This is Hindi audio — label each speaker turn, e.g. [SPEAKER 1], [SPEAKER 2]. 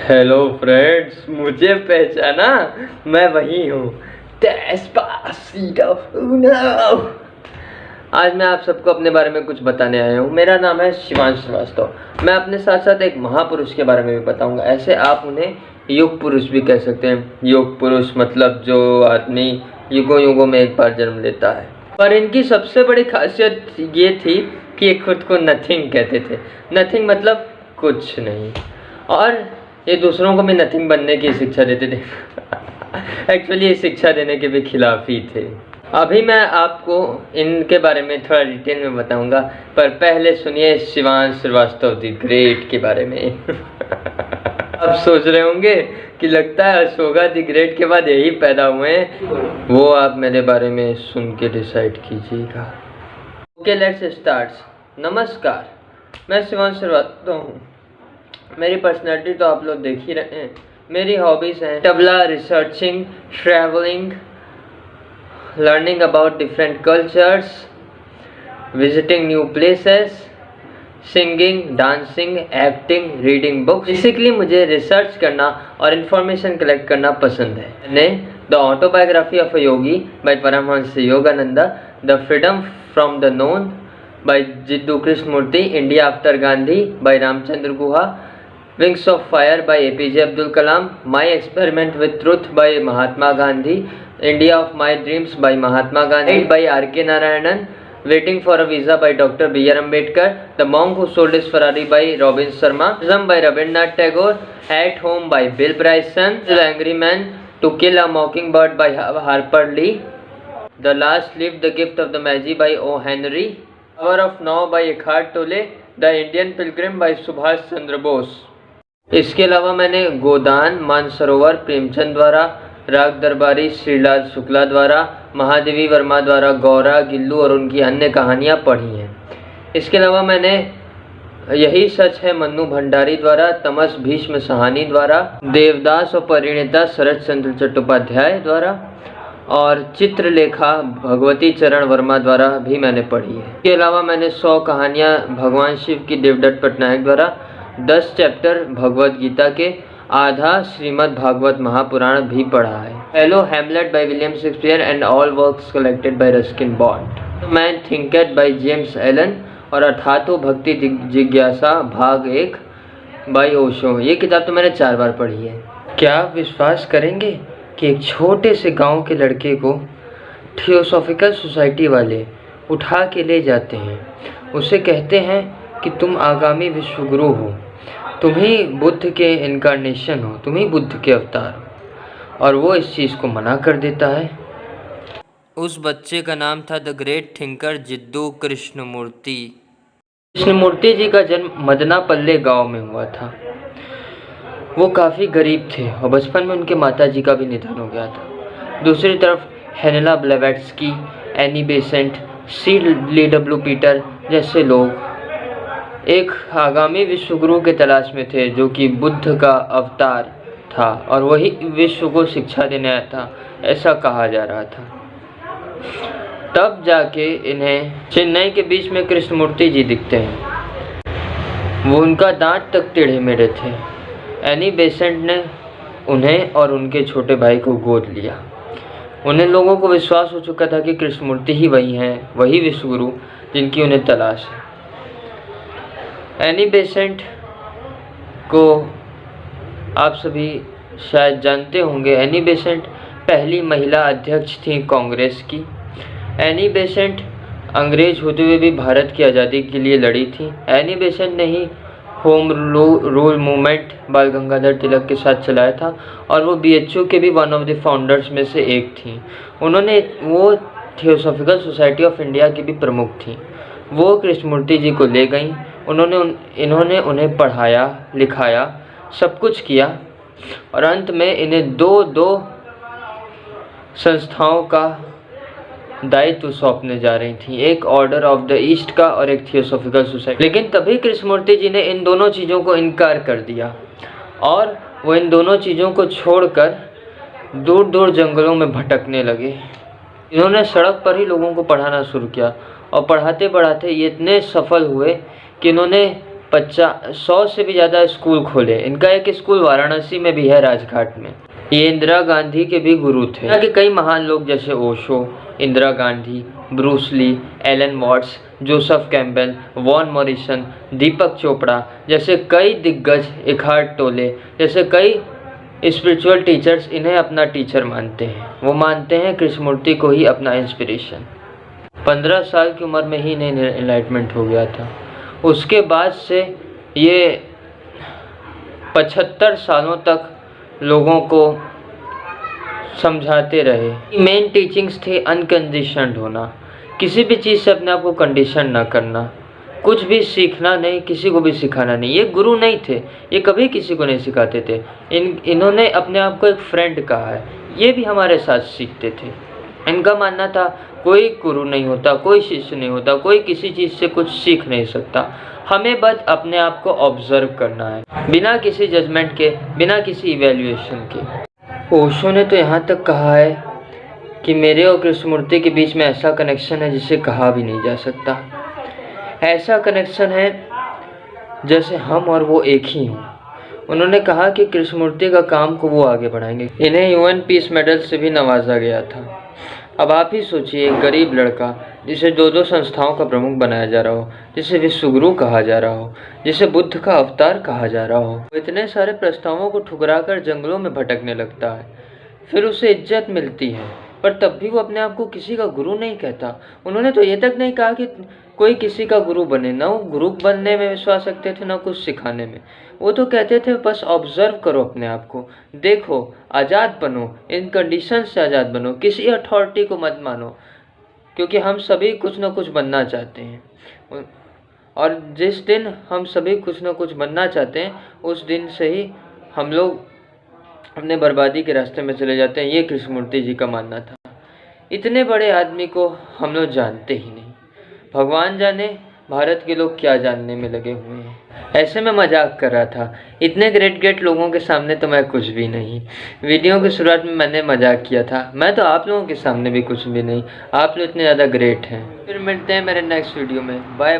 [SPEAKER 1] हेलो फ्रेंड्स, मुझे पहचाना? मैं वही हूँ, डेस्पासितो उनो। आज मैं आप सबको अपने बारे में कुछ बताने आया हूँ। मेरा नाम है शिवांश श्रीवास्तव। मैं अपने साथ साथ एक महापुरुष के बारे में भी बताऊँगा। ऐसे आप उन्हें युग पुरुष भी कह सकते हैं। युग पुरुष मतलब जो आदमी युगों युगों में एक बार जन्म लेता है। पर इनकी सबसे बड़ी खासियत ये थी कि ये खुद को नथिंग कहते थे। नथिंग मतलब कुछ नहीं, और ये दूसरों को भी नथिंग बनने की शिक्षा देते थे। एक्चुअली ये शिक्षा देने के भी खिलाफ ही थे। अभी मैं आपको इनके बारे में थोड़ा डिटेल में बताऊंगा, पर पहले सुनिए शिवांश श्रीवास्तव द ग्रेट के बारे में। अब सोच रहे होंगे कि लगता है अशोका द ग्रेट के बाद यही पैदा हुए हैं। वो आप मेरे बारे में सुन के डिसाइड कीजिएगा। Okay, let's start. नमस्कार, मैं शिवांश श्रीवास्तव हूँ। मेरी पर्सनैलिटी तो आप लोग देख ही रहे हैं। मेरी हॉबीज़ हैं tabla, researching, travelling, learning about different cultures, visiting new places, singing, dancing, acting, reading books. Basically मुझे रिसर्च करना और इन्फॉर्मेशन कलेक्ट करना पसंद है। मैंने the autobiography of a yogi by Paramahansa Yogananda, the freedom from the known by Jiddu Krishnamurti, India after Gandhi by Ramachandra Guha, wings of fire by APJ Abdul Kalam, my experiment with truth by Mahatma Gandhi, India of my dreams bye Mahatma Gandhi by R K. Narayanan, waiting for a visa by doctor B R. Ambedkar, the monk who sold his Ferrari by Robin Sharma, by Rabindranath Tagore, at home by Bill Bryson, the angry man, to kill a mockingbird by Harper Lee, the last leaf the gift of the magi by O Henry, power of now by Eckhart Tolle, the Indian pilgrim by Subhash Chandra Bose. इसके अलावा मैंने गोदान, मानसरोवर प्रेमचंद द्वारा, राग दरबारी श्रीलाल शुक्ला द्वारा, महादेवी वर्मा द्वारा गौरा, गिल्लू और उनकी अन्य कहानियाँ पढ़ी हैं। इसके अलावा मैंने यही सच है मन्नू भंडारी द्वारा, तमस भीष्म सहानी द्वारा, देवदास और परिणीता शरद चंद्र चट्टोपाध्याय द्वारा और चित्रलेखा भगवती चरण वर्मा द्वारा भी मैंने पढ़ी है। इसके अलावा मैंने 100 कहानियाँ भगवान शिव की देवदत्त पटनायक द्वारा, 10 चैप्टर भगवद गीता के, आधा श्रीमद् भागवत महापुराण भी पढ़ा है। Hello Hamlet by William Shakespeare and all works collected by Ruskin Bond, man thinketh by James Allen और अर्थातो भक्ति जिज्ञासा भाग 1 बाय ओशो। ये किताब तो मैंने 4 बार पढ़ी है। क्या आप विश्वास करेंगे कि एक छोटे से गांव के लड़के को थियोसॉफिकल सोसाइटी वाले उठा के ले जाते हैं। उसे कहते हैं कि तुम आगामी विश्वगुरु हो, तुम ही बुद्ध के इनकारनेशन हो, तुम ही बुद्ध के अवतार हो, और वो इस चीज़ को मना कर देता है। उस बच्चे का नाम था the great thinker Jiddu Krishnamurti. Krishnamurti ji का जन्म मदनापल्ले गांव में हुआ था। वो काफ़ी गरीब थे और बचपन में उनके माताजी का भी निधन हो गया था। दूसरी तरफ हेनेला ब्लेवेट्स्की, एनी बेसेंट, सी ली.डब्ल्यू. पीटर जैसे लोग एक आगामी विश्वगुरु के तलाश में थे जो कि बुद्ध का अवतार था और वही विश्व को शिक्षा देने आया था, ऐसा कहा जा रहा था। तब जाके इन्हें चेन्नई के बीच में कृष्णमूर्ति जी दिखते हैं। वो उनका दांत तक टेढ़े मेढ़े थे। एनी बेसेंट ने उन्हें और उनके छोटे भाई को गोद लिया। उन्हें लोगों को विश्वास हो चुका था कि कृष्णमूर्ति ही वही हैं, वही विश्वगुरु जिनकी उन्हें तलाश है। एनी बेसेंट को आप सभी शायद जानते होंगे। एनी बेसेंट पहली महिला अध्यक्ष थी कांग्रेस की। एनी बेसेंट अंग्रेज होते हुए भी भारत की आज़ादी के लिए लड़ी थी। एनी बेसेंट ने ही होम रूल मूवमेंट बाल गंगाधर तिलक के साथ चलाया था और वो बीएचयू के भी वन ऑफ द फाउंडर्स में से एक थी। वो थियोसॉफिकल सोसाइटी ऑफ इंडिया की भी प्रमुख थी। वो कृष्णमूर्ति जी को ले गई। इन्होंने उन्हें पढ़ाया, लिखाया, सब कुछ किया और अंत में इन्हें दो संस्थाओं का दायित्व सौंपने जा रही थी, एक ऑर्डर ऑफ द ईस्ट का और एक थियोसॉफिकल सोसाइटी। लेकिन तभी कृष्णमूर्ति जी ने इन दोनों चीज़ों को इनकार कर दिया और वो इन दोनों चीज़ों को छोड़कर दूर दूर जंगलों में भटकने लगे। इन्होंने सड़क पर ही लोगों को पढ़ाना शुरू किया और पढ़ाते पढ़ाते ये इतने सफल हुए कि इन्होंने 100 से भी ज़्यादा स्कूल खोले। इनका एक स्कूल वाराणसी में भी है, राजघाट में। ये इंदिरा गांधी के भी गुरु थे। यहाँ के कई महान लोग जैसे Osho, Indira Gandhi, Bruce Lee, Alan Watts, Joseph Campbell, Van Morrison, Deepak Chopra जैसे कई दिग्गज, इकहार्ट टोले जैसे कई स्पिरिचुअल टीचर्स इन्हें अपना टीचर मानते हैं। वो मानते हैं कृष्णमूर्ति को ही अपना इंस्पिरेशन। 15 साल की उम्र में ही इन्हें एनलाइटमेंट हो गया था। उसके बाद से ये 75 सालों तक लोगों को समझाते रहे। मेन टीचिंग्स थे अनकंडीशनड होना, किसी भी चीज़ से अपने आप को कंडीशन ना करना, कुछ भी सीखना नहीं, किसी को भी सिखाना नहीं। ये गुरु नहीं थे, ये कभी किसी को नहीं सिखाते थे। इन्होंने अपने आप को एक फ्रेंड कहा है। ये भी हमारे साथ सीखते थे। इनका मानना था कोई गुरु नहीं होता, कोई शिष्य नहीं होता, कोई किसी चीज़ से कुछ सीख नहीं सकता। हमें बस अपने आप को ऑब्जर्व करना है, बिना किसी जजमेंट के, बिना किसी इवैल्यूएशन के। ओशो ने तो यहाँ तक कहा है कि मेरे और कृष्णमूर्ति के बीच में ऐसा कनेक्शन है जिसे कहा भी नहीं जा सकता। ऐसा कनेक्शन है जैसे हम और वो एक ही हों। उन्होंने कहा कि कृष्णमूर्ति का काम को वो आगे बढ़ाएंगे। इन्हें यूएन पीस मेडल से भी नवाजा गया था। अब आप ही सोचिए, एक गरीब लड़का जिसे 2-2 संस्थाओं का प्रमुख बनाया जा रहा हो, जिसे विश्वगुरु कहा जा रहा हो, जिसे बुद्ध का अवतार कहा जा रहा हो, इतने सारे प्रस्तावों को ठुकराकर जंगलों में भटकने लगता है। फिर उसे इज्जत मिलती है, पर तब भी वो अपने आप को किसी का गुरु नहीं कहता। उन्होंने तो ये तक नहीं कहा कि कोई किसी का गुरु बने। ना वो गुरु बनने में विश्वास रखते थे, ना कुछ सिखाने में। वो तो कहते थे बस ऑब्जर्व करो अपने आप को, देखो, आज़ाद बनो, इन कंडीशन से आज़ाद बनो, किसी अथॉरिटी को मत मानो, क्योंकि हम सभी कुछ ना कुछ बनना चाहते हैं। और जिस दिन हम सभी कुछ ना कुछ बनना चाहते हैं, उस दिन से ही हम लोग अपने बर्बादी के रास्ते में चले जाते हैं। ये कृष्णमूर्ति जी का मानना था। इतने बड़े आदमी को हम लोग जानते ही नहीं। भगवान जाने भारत के लोग क्या जानने में लगे हुए हैं। ऐसे में मजाक कर रहा था। इतने ग्रेट लोगों के सामने तो मैं कुछ भी नहीं। वीडियो की शुरुआत में मैंने मजाक किया था, मैं तो आप लोगों के सामने भी कुछ भी नहीं। आप लोग इतने ज़्यादा ग्रेट हैं। फिर मिलते हैं मेरे नेक्स्ट वीडियो में। बाय।